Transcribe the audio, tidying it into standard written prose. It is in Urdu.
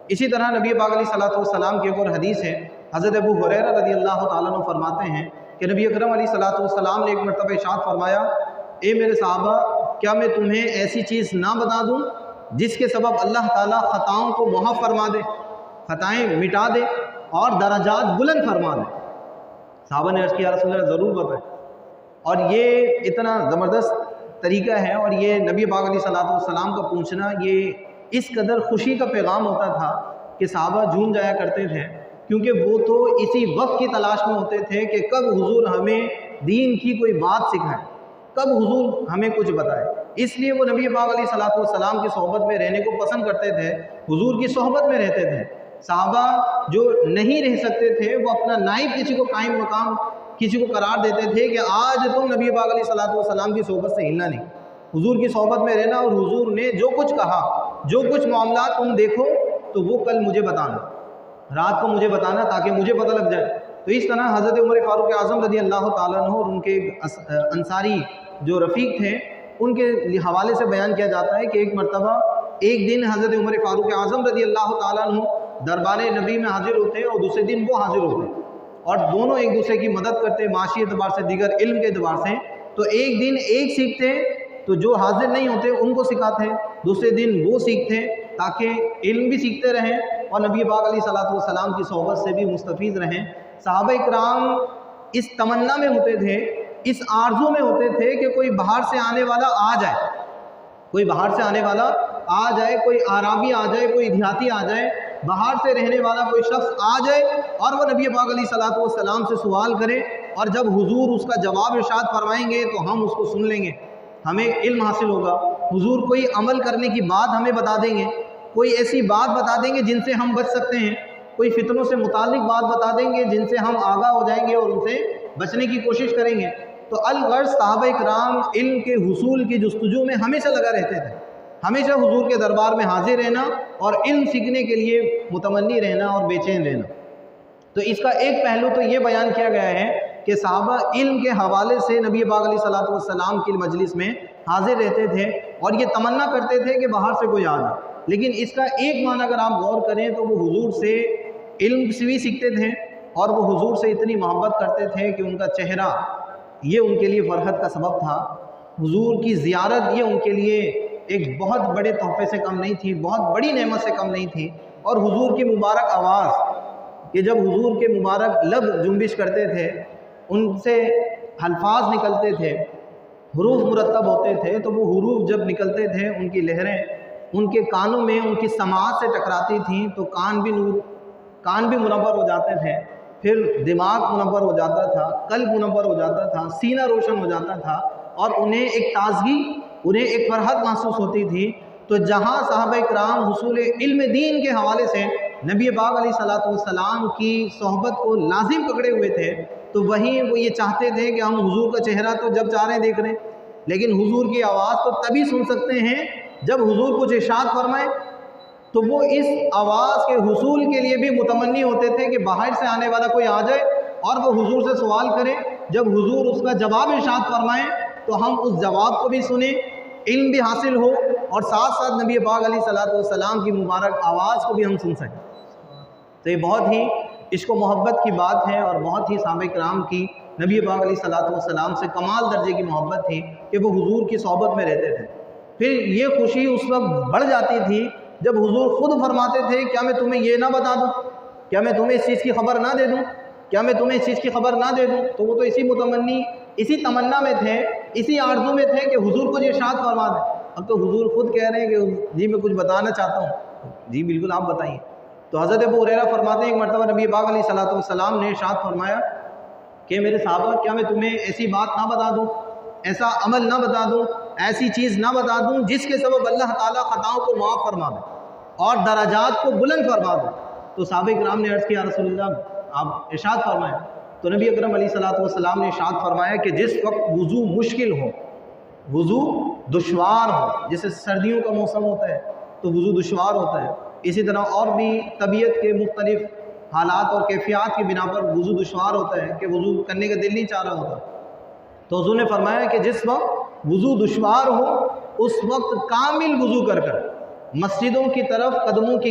اسی طرح نبی پاک علیہ الصلوۃ والسلام کی ایک اور حدیث ہے، حضرت ابو ہریرہ رضی اللہ تعالیٰ عنہ فرماتے ہیں کہ نبی اکرم علیہ الصلوۃ والسلام نے ایک مرتبہ ارشاد فرمایا، اے میرے صحابہ، کیا میں تمہیں ایسی چیز نہ بتا دوں جس کے سبب اللہ تعالیٰ خطاؤں کو معاف فرما دے، خطائیں مٹا دے اور درجات بلند فرما دے؟ صحابہ نے عرض کیا، یا رسول اللہ ضرور بتائیں۔ اور یہ اتنا زبردست طریقہ ہے، اور یہ نبی پاک علیہ الصلوۃ والسلام کا پوچھنا یہ اس قدر خوشی کا پیغام ہوتا تھا کہ صحابہ جھوم جایا کرتے تھے، کیونکہ وہ تو اسی وقت کی تلاش میں ہوتے تھے کہ کب حضور ہمیں دین کی کوئی بات سکھائے، کب حضور ہمیں کچھ بتائے۔ اس لیے وہ نبی پاک علیہ الصلوۃ والسلام کی صحبت میں رہنے کو پسند کرتے تھے، حضور کی صحبت میں رہتے تھے۔ صحابہ جو نہیں رہ سکتے تھے وہ اپنا نائب کسی کو قائم مقام کسی کو قرار دیتے تھے کہ آج تم نبی پاک علیہ الصلوۃ والسلام کی صحبت سے ہلنا نہیں، حضور کی صحبت میں رہنا، اور حضور نے جو کچھ کہا، جو کچھ معاملات تم دیکھو تو وہ کل مجھے بتانا، رات کو مجھے بتانا تاکہ مجھے پتہ لگ جائے۔ تو اس طرح حضرت عمر فاروق اعظم رضی اللہ تعالیٰ عنہ اور ان کے انصاری جو رفیق تھے ان کے حوالے سے بیان کیا جاتا ہے کہ ایک مرتبہ ایک دن حضرت عمر فاروق اعظم رضی اللہ تعالیٰ عنہ دربار نبی میں حاضر ہوتے اور دوسرے دن وہ حاضر ہوتے، اور دونوں ایک دوسرے کی مدد کرتے، معاشی اعتبار سے، دیگر علم کے اعتبار سے۔ تو ایک دن ایک سیکھتے تو جو حاضر نہیں ہوتے ان کو سکھاتے، دوسرے دن وہ سیکھتے تاکہ علم بھی سیکھتے رہیں اور نبی پاک علیہ الصلوۃ والسلام کی صحبت سے بھی مستفید رہیں۔ صحابہ اکرام اس تمنا میں ہوتے تھے، اس آرزو میں ہوتے تھے کہ کوئی باہر سے آنے والا آ جائے، کوئی باہر سے آنے والا آ جائے، کوئی عرابی آ جائے، کوئی دیہاتی آ جائے، باہر سے رہنے والا کوئی شخص آ جائے اور وہ نبی پاک علیہ الصلوۃ والسلام سے سوال کرے، اور جب حضور اس کا جواب ارشاد فرمائیں گے تو ہم اس کو سن لیں گے، ہمیں علم حاصل ہوگا۔ حضور کوئی عمل کرنے کی بات ہمیں بتا دیں گے، کوئی ایسی بات بتا دیں گے جن سے ہم بچ سکتے ہیں، کوئی فتنوں سے متعلق بات بتا دیں گے جن سے ہم آگاہ ہو جائیں گے اور ان سے بچنے کی کوشش کریں گے۔ تو الغرض صحابہ اکرام علم کے حصول کی جستجو میں ہمیشہ لگا رہتے تھے، ہمیشہ حضور کے دربار میں حاضر رہنا اور علم سیکھنے کے لیے متمنی رہنا اور بے چین رہنا۔ تو اس کا ایک پہلو تو یہ بیان کیا گیا ہے کہ صحابہ علم کے حوالے سے نبی پاک علیہ الصلوۃ والسلام کی مجلس میں حاضر رہتے تھے اور یہ تمنا کرتے تھے کہ باہر سے کوئی آ جائے۔ لیکن اس کا ایک معنی اگر آپ غور کریں تو وہ حضور سے علم سے بھی سیکھتے تھے اور وہ حضور سے اتنی محبت کرتے تھے کہ ان کا چہرہ یہ ان کے لیے فرحت کا سبب تھا، حضور کی زیارت یہ ان کے لیے ایک بہت بڑے تحفے سے کم نہیں تھی، بہت بڑی نعمت سے کم نہیں تھی۔ اور حضور کی مبارک آواز، کہ جب حضور کے مبارک لب جنبش کرتے تھے، ان سے الفاظ نکلتے تھے، حروف مرتب ہوتے تھے، تو وہ حروف جب نکلتے تھے ان کی لہریں ان کے کانوں میں ان کی سماعت سے ٹکراتی تھیں تو کان بھی منور ہو جاتے تھے، پھر دماغ منور ہو جاتا تھا، قلب منور ہو جاتا تھا، سینہ روشن ہو جاتا تھا، اور انہیں ایک تازگی، انہیں ایک فرحت محسوس ہوتی تھی۔ تو جہاں صحابہ اکرام حصول علم دین کے حوالے سے نبی پاک علیہ الصلوۃ والسلام کی صحبت کو لازم پکڑے ہوئے تھے، تو وہیں وہ یہ چاہتے تھے کہ ہم حضور کا چہرہ تو جب چاہ رہے دیکھ رہے ہیں، لیکن حضور کی آواز تو تبھی سن سکتے ہیں جب حضور کچھ ارشاد فرمائے۔ تو وہ اس آواز کے حصول کے لیے بھی متمنی ہوتے تھے کہ باہر سے آنے والا کوئی آ جائے اور وہ حضور سے سوال کرے، جب حضور اس کا جواب ارشاد فرمائیں تو ہم اس جواب کو بھی سنیں، علم بھی حاصل ہو، اور ساتھ ساتھ نبی پاک علیہ الصلوۃ والسلام کی مبارک آواز کو بھی ہم سن سکیں۔ تو یہ بہت ہی عشق و محبت کی بات ہے، اور بہت ہی صحابہ کرام کی نبی پاک علیہ الصلوۃ والسلام سے کمال درجے کی محبت تھی کہ وہ حضور کی صحبت میں رہتے تھے۔ پھر یہ خوشی اس وقت بڑھ جاتی تھی جب حضور خود فرماتے تھے، کیا میں تمہیں یہ نہ بتا دوں، کیا میں تمہیں اس چیز کی خبر نہ دے دوں، کیا میں تمہیں اس چیز کی خبر نہ دے دوں۔ تو وہ تو اسی تمنا میں تھے، اسی آرزو میں تھے کہ حضور کو یہ ارشاد فرما دیں۔ اب تو حضور خود کہہ رہے ہیں کہ جی میں کچھ بتانا چاہتا ہوں، جی بالکل آپ بتائیے۔ تو حضرت ابو ہریرہ فرماتے ہیں ایک مرتبہ نبی پاک علیہ الصلوۃ والسلام نے ارشاد فرمایا کہ میرے صحابہ، کیا میں تمہیں ایسی بات نہ بتا دوں، ایسا عمل نہ بتا دوں، ایسی چیز نہ بتا دوں جس کے سبب اللہ تعالیٰ خطاؤں کو معاف فرما دے اور درجات کو بلند فرما دے۔ تو صحابہ کرام نے عرض کیا، رسول اللہ آپ ارشاد فرمائیں۔ تو نبی اکرم علیہ الصلوۃ والسلام نے ارشاد فرمایا کہ جس وقت وضو مشکل ہو، وضو دشوار ہو، جیسے سردیوں کا موسم ہوتا ہے تو وضو دشوار ہوتا ہے، اسی طرح اور بھی طبیعت کے مختلف حالات اور کیفیات کی بنا پر وضو دشوار ہوتا ہے کہ وضو کرنے کا دل نہیں چاہ رہا ہوتا۔ تو حضور نے فرمایا کہ جس وقت وضو دشوار ہو اس وقت کامل وضو کر مسجدوں کی طرف قدموں کی